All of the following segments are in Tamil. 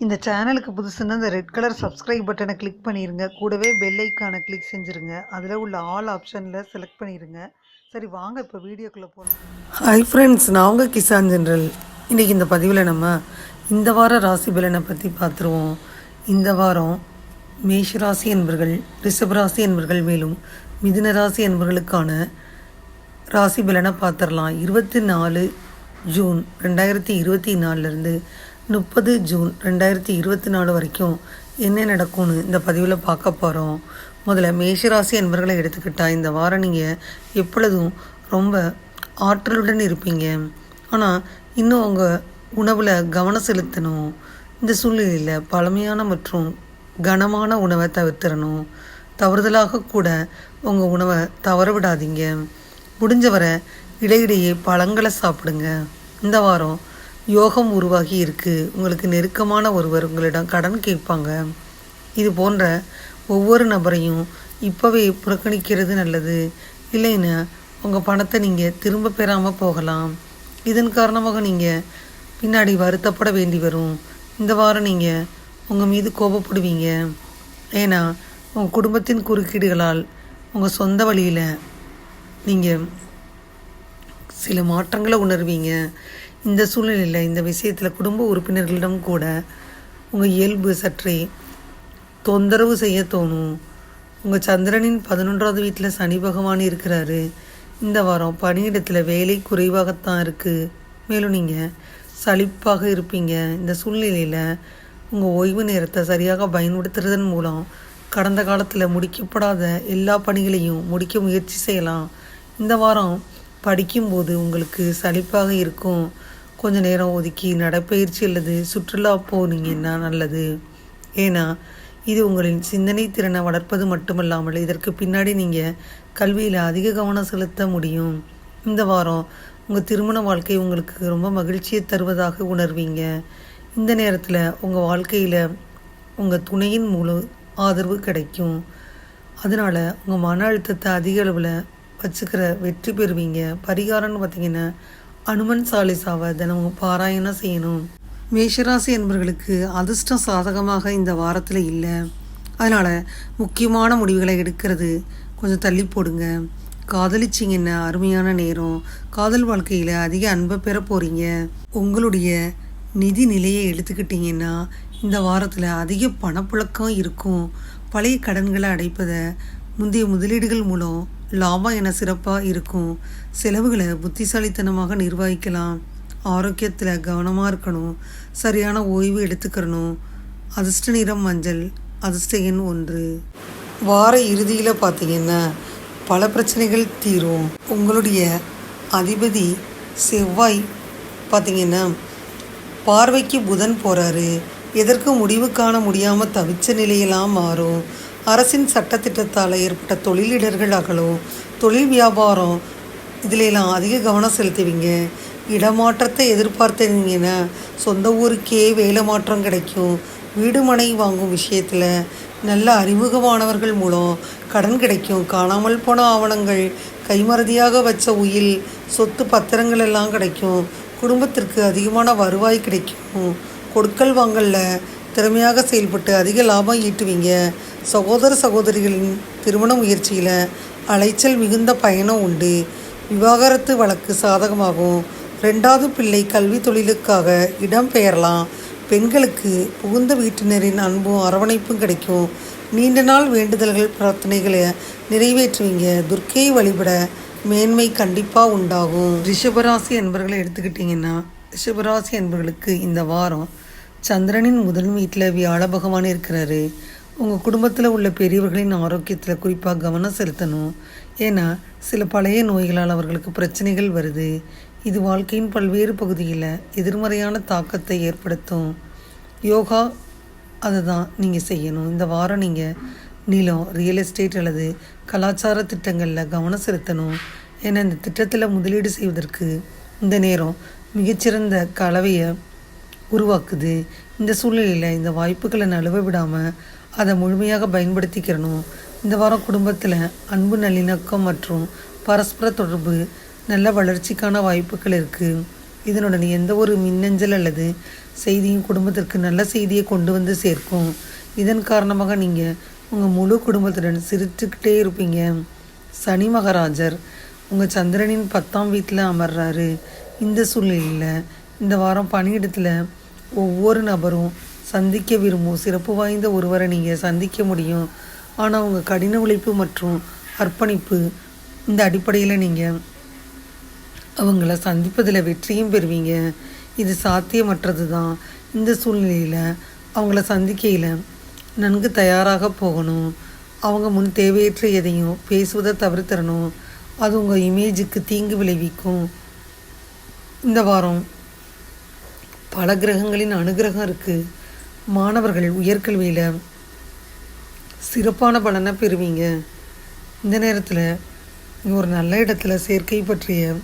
இந்த சேனலுக்கு புதுசுன்னா இந்த ரெட் கலர் சப்ஸ்கிரைப் பட்டனை கிளிக் பண்ணிருங்க. கூடவே பெல் ஐக்கானை கிளிக் செஞ்சுருங்க. அதில் உள்ள ஆல் ஆப்ஷனில் செலக்ட் பண்ணிடுங்க. சரி வாங்க இப்போ வீடியோக்குள்ளே போகலாம். ஹாய் ஃப்ரெண்ட்ஸ், நான் உங்கள் கிசான் ஜென்ரல். இன்றைக்கி இந்த பதிவில் நம்ம இந்த வார ராசி பலனை பற்றி பார்த்துருவோம். இந்த வாரம் மேஷ ராசி என்பர்கள், ரிஷப ராசி என்பர்கள், மேலும் மிதுன ராசி என்பர்களுக்கான ராசி பலனை பார்த்துடலாம். 24 ஜூன் 2024 30 ஜூன் 2024 வரைக்கும் என்ன நடக்கும்னு இந்த பதிவில் பார்க்க போகிறோம். முதல்ல மேஷராசி என்பர்களை எடுத்துக்கிட்டால் இந்த வாரம் நீங்கள் எப்பொழுதும் ரொம்ப ஆற்றலுடன் இருப்பீங்க. ஆனால் இன்னும் உங்கள் உணவில் கவனம் செலுத்தணும். இந்த சூழ்நிலையில் பழமையான மற்றும் கனமான உணவை தவிர்த்திடணும். தவறுதலாக கூட உங்கள் உணவை தவற விடாதீங்க. முடிஞ்சவரை இடையிடையே பழங்களை சாப்பிடுங்க. இந்த வாரம் யோகம் உருவாகி இருக்குது. உங்களுக்கு நெருக்கமான ஒருவர் உங்களிடம் கடன் கேட்பாங்க. இது போன்ற ஒவ்வொரு நபரையும் இப்போவே புறக்கணிக்கிறது நல்லது. இல்லைன்னா உங்கள் பணத்தை நீங்கள் திரும்ப பெறாமல் போகலாம். இதன் காரணமாக நீங்கள் பின்னாடி வருத்தப்பட வேண்டி வரும். இந்த வாரம் நீங்கள் உங்கள் மீது கோபப்படுவீங்க. ஏன்னா உங்கள் குடும்பத்தின் குறுக்கீடுகளால் உங்கள் சொந்த வழியில் நீங்கள் சில மாற்றங்களை உணர்வீங்க. இந்த சூழ்நிலையில் இந்த விஷயத்தில் குடும்ப உறுப்பினர்களிடம் கூட உங்கள் இயல்பு சற்றே தொந்தரவு செய்ய தோணும். உங்கள் சந்திரனின் 11வது வீட்டில் சனி பகவான் இருக்கிறாரு. இந்த வாரம் பணியிடத்தில் வேலை குறைவாகத்தான் இருக்குது. மேலும் நீங்கள் சலிப்பாக இருப்பீங்க. இந்த சூழ்நிலையில் உங்கள் ஓய்வு நேரத்தை சரியாக பயன்படுத்துறதன் மூலம் கடந்த காலத்தில் முடிக்கப்படாத எல்லா பணிகளையும் முடிக்க முயற்சி செய்யலாம். இந்த வாரம் படிக்கும்போது உங்களுக்கு சலிப்பாக இருக்கும். கொஞ்சம் நேரம் ஒதுக்கி நடைப்பயிற்சி அல்லது சுற்றுலா போனீங்கன்னா நல்லது. ஏன்னா இது உங்களின் சிந்தனை திறனை வளர்ப்பது மட்டுமல்லாமல் இதற்கு பின்னாடி நீங்கள் கல்வியில் அதிக கவனம் செலுத்த முடியும். இந்த வாரம் உங்கள் திருமண வாழ்க்கை உங்களுக்கு ரொம்ப மகிழ்ச்சியை தருவதாக உணர்வீங்க. இந்த நேரத்தில் உங்கள் வாழ்க்கையில் உங்கள் துணையின் முழு ஆதரவு கிடைக்கும். அதனால் உங்கள் மன அழுத்தத்தை அதிக அளவில் வச்சுக்கிற வெற்றி பெறுவீங்க. பரிகாரம்னு பார்த்தீங்கன்னா அனுமன் சாலிசாவை தினமும் பாராயணம் செய்யணும். மேஷராசி என்பவர்களுக்கு அதிர்ஷ்டம் சாதகமாக இந்த வாரத்தில் இல்லை. அதனால் முக்கியமான முடிவுகளை எடுக்கிறது கொஞ்சம் தள்ளி போடுங்க. காதலிச்சிங்கன்னா அருமையான நேரம். காதல் வாழ்க்கையில் அதிக அன்பை பெற போகிறீங்க. உங்களுடைய நிதி நிலையை எடுத்துக்கிட்டிங்கன்னா இந்த வாரத்தில் அதிக பணப்புழக்கம் இருக்கும். பழைய கடன்களை அடைப்பதை முந்தைய முதலீடுகள் மூலம் லாபம் என சிறப்பாக இருக்கும். செலவுகளை புத்திசாலித்தனமாக நிர்வகிக்கலாம். ஆரோக்கியத்தில் கவனமாக இருக்கணும். சரியான ஓய்வு எடுத்துக்கிறணும். அதிர்ஷ்ட நிறம் மஞ்சள். அதிர்ஷ்ட எண் 1. வார இறுதியில் பார்த்தீங்கன்னா பல பிரச்சனைகள் தீரும். உங்களுடைய அதிபதி செவ்வாய் பார்த்தீங்கன்னா பார்வைக்கு புதன் போகிறாரு. எதற்கும் முடிவு காண முடியாமல் தவிச்ச நிலையெல்லாம் மாறும். அரசின் சட்டத்திட்டத்தால் ஏற்பட்ட தொழிலிடர்கள் அகலும். தொழில் வியாபாரம் இதிலெல்லாம் அதிக கவனம் செலுத்துவீங்க. இடமாற்றத்தை எதிர்பார்த்தீங்கன்னா சொந்த ஊருக்கே வேலை மாற்றம் கிடைக்கும். வீடு மனை வாங்கும் விஷயத்தில் நல்ல அறிமுகமானவர்கள் மூலம் கடன் கிடைக்கும். காணாமல் போன ஆவணங்கள், கைமறதியாக வச்ச உயில், சொத்து பத்திரங்கள் எல்லாம் கிடைக்கும். குடும்பத்திற்கு அதிகமான வருவாய் கிடைக்கும். கொடுக்கல் வாங்கலில் திறமையாக செயல்பட்டு அதிக லாபம் ஈட்டுவீங்க. சகோதர சகோதரிகளின் திருமண முயற்சியில் அலைச்சல் மிகுந்த பயணம் உண்டு. விவாகரத்து வழக்கு சாதகமாகும். 2வது பிள்ளை கல்வி தொழிலுக்காக இடம் பெயரலாம். பெண்களுக்கு புகுந்த வீட்டினரின் அன்பும் அரவணைப்பும் கிடைக்கும். நீண்ட நாள் வேண்டுதல்கள் பிரார்த்தனைகளை நிறைவேற்றுவீங்க. துர்க்கையை வழிபட மேன்மை கண்டிப்பாக உண்டாகும். ரிஷபராசி என்பவர்களை எடுத்துக்கிட்டிங்கன்னா ரிஷபராசி என்பவர்களுக்கு இந்த வாரம் சந்திரனின் முதல் வீட்டில் வியாழ பகவான் இருக்கிறாரு. உங்கள் குடும்பத்தில் உள்ள பெரியவர்களின் ஆரோக்கியத்தில் குறிப்பாக கவனம் செலுத்தணும். ஏன்னா சில பழைய நோய்களால் அவர்களுக்கு பிரச்சனைகள் வருது. இது வாழ்க்கையின் பல்வேறு பகுதியில் எதிர்மறையான தாக்கத்தை ஏற்படுத்தும். யோகா அதை தான் நீங்கள் செய்யணும். இந்த வாரம் நீங்கள் நிலம், ரியல் எஸ்டேட் அல்லது கலாச்சார திட்டங்களில் கவனம் செலுத்தணும். ஏன்னா இந்த திட்டத்தில் முதலீடு செய்வதற்கு இந்த நேரம் மிகச்சிறந்த கலவையை உருவாக்குது. இந்த சூழ்நிலையில் இந்த வாய்ப்புகளை நழுவ விடாமல் அதை முழுமையாக பயன்படுத்திக்கிறணும். இந்த வாரம் குடும்பத்தில் அன்பு, நல்லிணக்கம் மற்றும் பரஸ்பர தொடர்பு நல்ல வளர்ச்சிக்கான வாய்ப்புகள் இருக்குது. இதனுடன் எந்த ஒரு மின்னஞ்சல் அல்லது செய்தியும் குடும்பத்திற்கு நல்ல செய்தியை கொண்டு வந்து சேர்க்கும். இதன் காரணமாக நீங்கள் உங்கள் முழு குடும்பத்துடன் சிரிச்சுக்கிட்டே இருப்பீங்க. சனி மகாராஜர் உங்கள் சந்திரனின் 10ஆம் வீட்டில் அமர்றாரு. இந்த சூழ்நிலையில் இந்த வாரம் பணியிடத்தில் ஒவ்வொரு நபரும் சந்திக்க விரும்பும் சிறப்பு வாய்ந்த ஒருவரை நீங்கள் சந்திக்க முடியும். ஆனால் உங்கள் கடின உழைப்பு மற்றும் அர்ப்பணிப்பு இந்த அடிப்படையில் நீங்கள் அவங்கள சந்திப்பதில் வெற்றியும் பெறுவீங்க. இது சாத்தியமற்றது தான். இந்த சூழ்நிலையில் அவங்கள சந்திக்கையில் நன்கு தயாராக போகணும். அவங்க முன் தேவையற்ற எதையும் பேசுவதை தவிர்த்திடணும். அது உங்கள் இமேஜுக்கு தீங்கு விளைவிக்கும். இந்த வாரம் பல கிரகங்களின் அனுகிரகம் இருக்குது. மாணவர்கள் உயர்கல்வியில் சிறப்பான பலனை பெறுவீங்க. இந்த நேரத்தில் நீங்கள் ஒரு நல்ல இடத்துல சேர்க்கை பற்றிய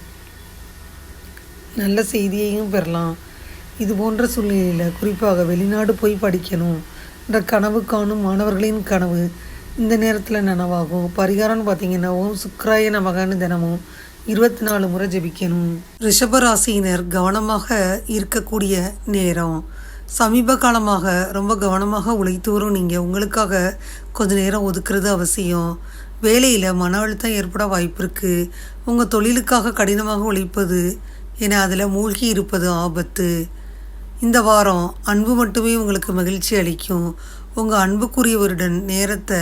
நல்ல செய்தியையும் பெறலாம். இது போன்ற சூழ்நிலையில் குறிப்பாக வெளிநாடு போய் படிக்கணும் என்ற கனவு காணும் மாணவர்களின் கனவு இந்த நேரத்தில் நனவாகும். பரிகாரம்னு பார்த்தீங்கன்னா ஓம் சுக்ராய நமகன்னு தினமும் 24 முறை ஜெபிக்கணும். ரிஷபராசியினர் கவனமாக இருக்கக்கூடிய நேரம். சமீப காலமாக ரொம்ப கவனமாக உழைத்து வரும் நீங்கள் உங்களுக்காக கொஞ்சம் நேரம் ஒதுக்குறது அவசியம். வேலையில் மன அழுத்தம் ஏற்பட வாய்ப்பு இருக்குது. உங்கள் தொழிலுக்காக கடினமாக உழைப்பது என அதில் மூழ்கி இருப்பது ஆபத்து. இந்த வாரம் அன்பு மட்டுமே உங்களுக்கு மகிழ்ச்சி அளிக்கும். உங்கள் அன்புக்குரியவருடன் நேரத்தை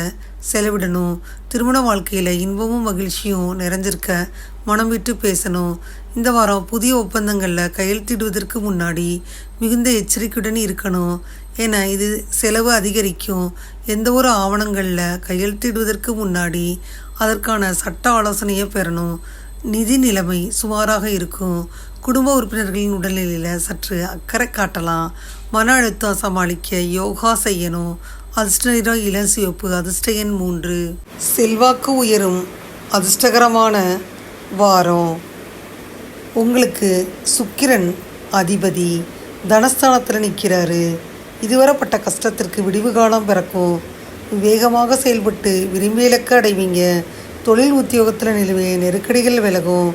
செலவிடணும். திருமண வாழ்க்கையில் இன்பமும் மகிழ்ச்சியும் நிறைஞ்சிருக்க மனம் விட்டு பேசணும். இந்த வாரம் புதிய ஒப்பந்தங்களில் கையெழுத்திடுவதற்கு முன்னாடி மிகுந்த எச்சரிக்கையுடன் இருக்கணும். ஏன்னா இது செலவு அதிகரிக்கும். எந்த ஒரு ஆவணங்களில் கையெழுத்திடுவதற்கு முன்னாடி அதற்கான சட்ட ஆலோசனையை பெறணும். நிதி நிலைமை சுமாராக இருக்கும். குடும்ப உறுப்பினர்களின் உடல்நிலையில் சற்று அக்கறை காட்டலாம். மன அழுத்தம் சமாளிக்க யோகா செய்யணும். அதிர்ஷ்ட நிறம் இளஞ்சிவப்பு. அதிர்ஷ்ட எண் 3. செல்வாக்கு உயரும் அதிர்ஷ்டகரமான வாரம். உங்களுக்கு சுக்கிரன் அதிபதி தனஸ்தானத்தில் நிற்கிறாரு. இதுவரைப்பட்ட கஷ்டத்திற்கு விடிவு காலம் பிறக்கும். வேகமாக செயல்பட்டு விரும்பிய இலக்கு அடைவீங்க. தொழில் உத்தியோகத்தில் நிலவிய நெருக்கடிகள் விலகும்.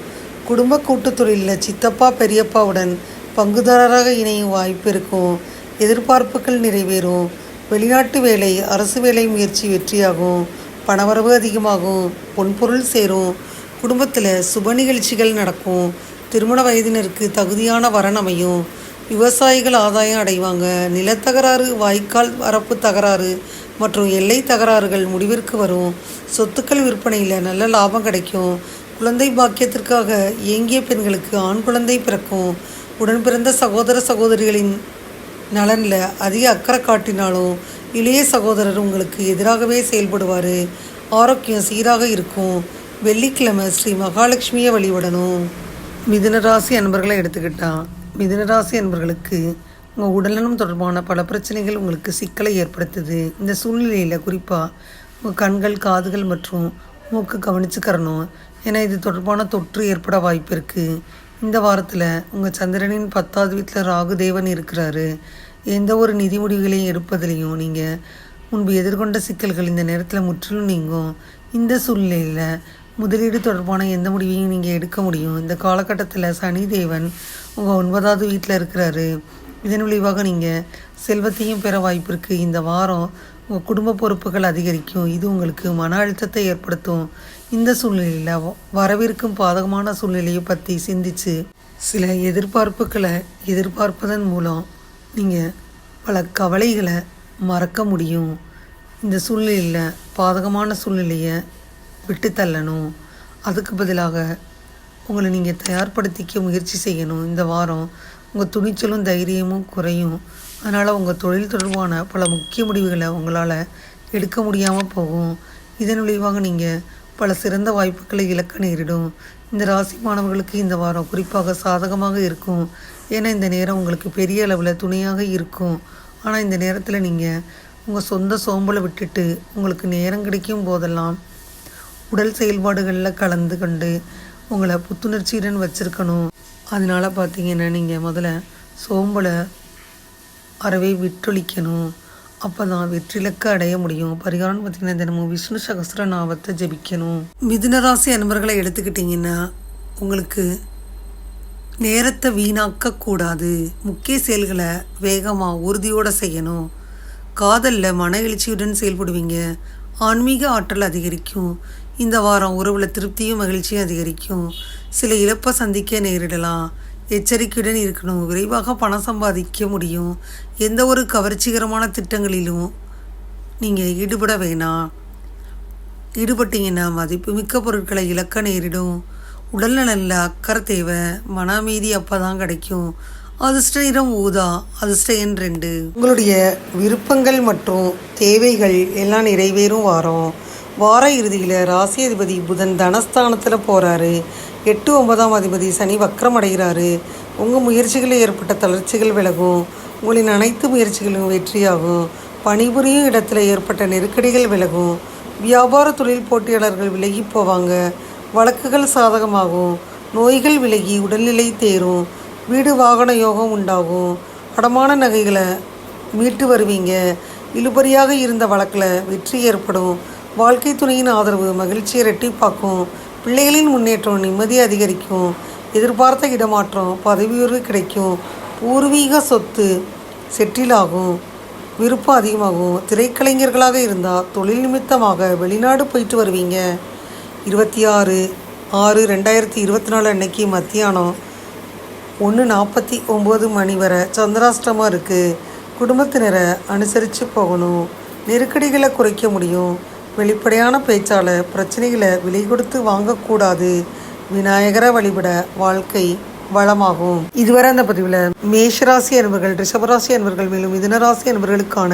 குடும்ப கூட்டுத் தொழிலில் சித்தப்பா பெரியப்பாவுடன் பங்குதாரராக இணையும் வாய்ப்பு இருக்கும். எதிர்பார்ப்புகள் நிறைவேறும். வெளிநாட்டு வேலை அரசு வேலை முயற்சி வெற்றியாகும். பணவரவு அதிகமாகும். பொன்பொருள் சேரும். குடும்பத்தில் சுப நிகழ்ச்சிகள் நடக்கும். திருமண வயதினருக்கு தகுதியான வரன் அமையும். விவசாயிகள் ஆதாயம் அடைவாங்க. நிலத்தகராறு வாய்க்கால் வரப்பு தகராறு மற்றும் எல்லை தகராறுகள் முடிவிற்கு வரும். சொத்துக்கள் விற்பனையில் நல்ல லாபம் கிடைக்கும். குழந்தை பாக்கியத்திற்காக ஏங்கிய பெண்களுக்கு ஆண் குழந்தை பிறக்கும். உடன் பிறந்த சகோதர சகோதரிகளின் நலனில் அதிக அக்கறை காட்டினாலும் இளைய சகோதரர் உங்களுக்கு எதிராகவே செயல்படுவார். ஆரோக்கியம் சீராக இருக்கும். வெள்ளிக்கிழமை ஸ்ரீ மகாலட்சுமியை வழிபடணும். மிதுனராசி அன்பர்களை எடுத்துக்கிட்டால் மிதுனராசி அன்பர்களுக்கு உங்கள் உடல்நலம் தொடர்பான பல பிரச்சனைகள் உங்களுக்கு சிக்கலை ஏற்படுத்துது. இந்த சூழ்நிலையில் குறிப்பாக உங்கள் கண்கள் காதுகள் மற்றும் மூக்கு கவனிச்சுக்கிறணும். ஏன்னா இது தொடர்பான தொற்று ஏற்பட வாய்ப்பு இருக்குது. இந்த வாரத்தில் உங்கள் சந்திரனின் 10ஆவது வீட்டில் ராகு தேவன் இருக்கிறாரு. எந்த ஒரு நிதி முடிவுகளையும் எடுப்பதிலையும் நீங்கள் முன்பு எதிர்கொண்ட சிக்கல்கள் இந்த நேரத்தில் முற்றிலும் நீங்கும். இந்த சூழ்நிலையில் முதலீடு தொடர்பான எந்த முடிவையும் நீங்கள் எடுக்க முடியும். இந்த காலகட்டத்தில் சனி தேவன் உங்கள் 9ஆவது வீட்டில் இருக்கிறாரு. இதன் விளைவாக நீங்கள் செல்வத்தையும் பெற வாய்ப்பு இருக்குது. இந்த வாரம் உங்கள் குடும்ப பொறுப்புகள் அதிகரிக்கும். இது உங்களுக்கு மன அழுத்தத்தை ஏற்படுத்தும். இந்த சூழ்நிலையில் வரவிருக்கும் பாதகமான சூழ்நிலையை பற்றி சிந்தித்து சில எதிர்பார்ப்புகளை எதிர்பார்ப்பதன் மூலம் நீங்கள் பல கவலைகளை மறக்க முடியும். இந்த சூழ்நிலையில் பாதகமான சூழ்நிலையை விட்டு தள்ளணும். அதுக்கு பதிலாக உங்களை நீங்கள் தயார்படுத்திக்க முயற்சி செய்யணும். இந்த வாரம் உங்கள் துணிச்சலும் தைரியமும் குறையும். அதனால் உங்கள் தொழில் தொடர்பான பல முக்கிய முடிவுகளை உங்களால் எடுக்க முடியாமல் போகும். இதன் விளைவாக நீங்கள் பல சிறந்த வாய்ப்புகளை இழக்க நேரிடும். இந்த ராசி மாணவர்களுக்கு இந்த வாரம் குறிப்பாக சாதகமாக இருக்கும். ஏன்னா இந்த நேரம் உங்களுக்கு பெரிய அளவில் துணையாக இருக்கும். ஆனால் இந்த நேரத்தில் நீங்கள் உங்கள் சொந்த சோம்பலை விட்டுட்டு உங்களுக்கு நேரம் கிடைக்கும் போதெல்லாம் உடல் செயல்பாடுகளில் கலந்து கொண்டு உங்களை புத்துணர்ச்சியுடன் வச்சுருக்கணும். அதனால் பார்த்தீங்கன்னா நீங்கள் முதல்ல சோம்பலை அறவே விட்டொழிக்கணும். அப்போ தான் வெற்றிலக்க அடைய முடியும். பரிகாரம்னு பார்த்திங்கன்னா தினமும் விஷ்ணு சகஸ்ரநாமத்தை ஜெபிக்கணும். மிதுனராசி அன்பர்களை எடுத்துக்கிட்டிங்கன்னா உங்களுக்கு நேரத்தை வீணாக்கக்கூடாது. முக்கிய செயல்களை வேகமாக உறுதியோடு செய்யணும். காதலில் மன எழுச்சியுடன் செயல்படுவீங்க. ஆன்மீக ஆற்றல் அதிகரிக்கும். இந்த வாரம் உறவில் திருப்தியும் மகிழ்ச்சியும் அதிகரிக்கும். சில இழப்பை சந்திக்க நேரிடலாம். எச்சரிக்கையுடன் இருக்கணும். விரைவாக பணம் சம்பாதிக்க முடியும். எந்த ஒரு கவர்ச்சிகரமான திட்டங்களிலும் நீங்கள் ஈடுபட வேணாம். ஈடுபட்டீங்கன்னா மதிப்புமிக்க பொருட்களை இழக்க நேரிடும். உடல்நலனில் அக்கறை தேவை. மன அமைதி அப்போ தான் கிடைக்கும். அதிர்ஷ்ட நிறம் ஊதா. அதிர்ஷ்ட எண் 2. உங்களுடைய விருப்பங்கள் மற்றும் தேவைகள் எல்லாம் நிறைவேறும் வாரம். வார இறுதியில் ராசி அதிபதி புதன் தனஸ்தானத்தில் போகிறாரு. 8, 9ஆம் அதிபதி சனி வக்ரம் அடைகிறாரு. உங்கள் முயற்சிகளில் ஏற்பட்ட தளர்ச்சிகள் விலகும். உங்களின் அனைத்து முயற்சிகளும் வெற்றியாகும். பணிபுரியும் இடத்துல ஏற்பட்ட நெருக்கடிகள் விலகும். வியாபார தொழில் போட்டியாளர்கள் விலகி போவாங்க. வழக்குகள் சாதகமாகும். நோய்கள் விலகி உடல்நிலை தேரும். வீடு வாகன யோகம் உண்டாகும். அடமான நகைகளை மீட்டு வருவீங்க. இழுபறியாக இருந்த வழக்கில் வெற்றி ஏற்படும். வாழ்க்கை துணையின் ஆதரவு மகிழ்ச்சியை இரட்டிப்பாக்கும். பிள்ளைகளின் முன்னேற்றம் நிம்மதியை அதிகரிக்கும். எதிர்பார்த்த இடமாற்றம் பதவி உயர்வு கிடைக்கும். பூர்வீக சொத்து செட்டில் ஆகும். விருப்பம் அதிகமாகும். திரைக்கலைஞர்களாக இருந்தால் தொழில் நிமித்தமாக வெளிநாடு போயிட்டு வருவீங்க. 26/6/2024 அன்னைக்கு மத்தியானம் 1:49 மணி வரை சந்திராஷ்டமம் இருக்குது. குடும்பத்தினரை அனுசரித்து போகணும். நெருக்கடிகளை குறைக்க முடியும். வெளிப்படையான பேச்சால் பிரச்சனைகளை விலை கொடுத்து வாங்கக்கூடாது. விநாயகரை வழிபட வாழ்க்கை வளமாகும். இதுவரை அந்த பதிவில் மேஷராசி அன்பர்கள், ரிஷபராசி அன்பர்கள் மேலும் மிதுனராசி அன்பர்களுக்கான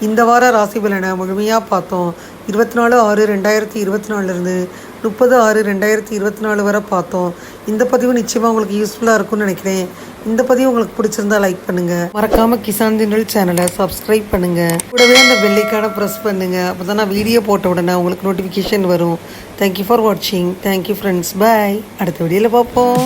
இந்த வார ராசி பலனை முழுமையாக பார்த்தோம். 24/6/2024 30/6/2024 வரை பார்த்தோம். இந்த பதிவு நிச்சயமாக உங்களுக்கு யூஸ்ஃபுல்லாக இருக்கும்னு நினைக்கிறேன். இந்த பதிவு உங்களுக்கு பிடிச்சிருந்தா லைக் பண்ணுங்கள். மறக்காமல் கிசான் திண்டல் சேனலை சப்ஸ்கிரைப் பண்ணுங்கள். கூடவே அந்த பெல்லைக்கான ப்ரெஸ் பண்ணுங்கள். அப்போ தான் நான் வீடியோ போட்ட உடனே உங்களுக்கு நோட்டிஃபிகேஷன் வரும். தேங்க்யூ ஃபார் வாட்சிங். Thank you friends. பாய். அடுத்த வீடியோவில் பார்ப்போம்.